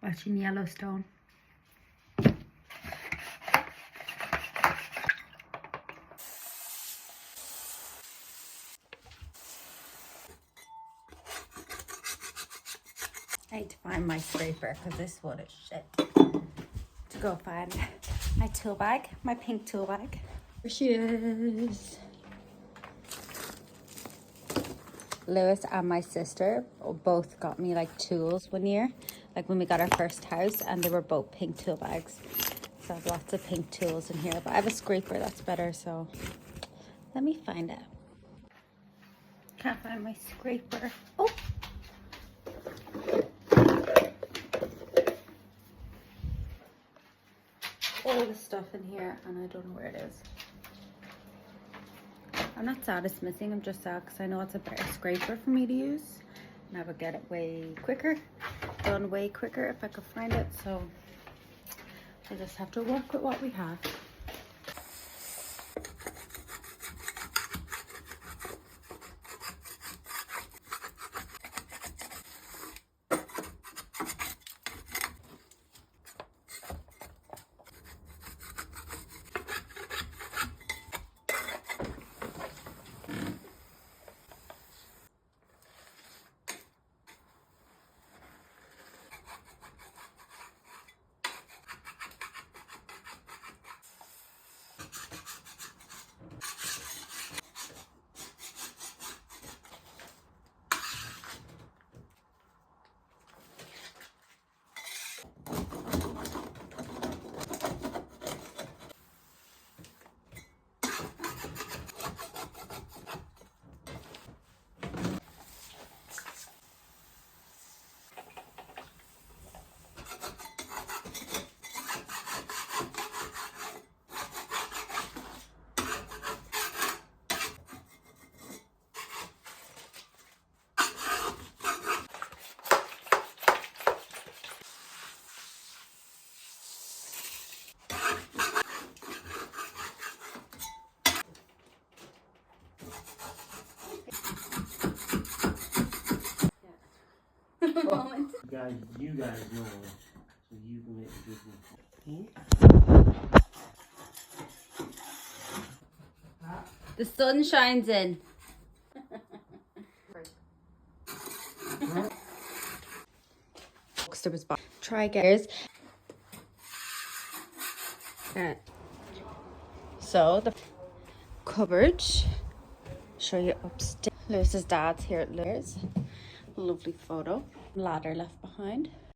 Watching Yellowstone. I need to find my scraper because this one is shit. To go find my tool bag, my pink tool bag. Here she is. Lewis and my sister both got me like tools one year, like when we got our first house, and they were both pink tool bags. So I have lots of pink tools in here, but I have a scraper that's better, so let me find it. Can't find my scraper. Oh! All the stuff in here and I don't know where it is. I'm not sad it's missing, I'm just sad because I know it's a better scraper for me to use and I would get it way quicker, done way quicker if I could find it, so I just have to work with what we have. Moment. You guys know, so you can make a good one. The sun shines in. There was try gears. So the cupboard. Show you upstairs. Lewis's dad's here at Lewis's. Lovely photo. Ladder left behind.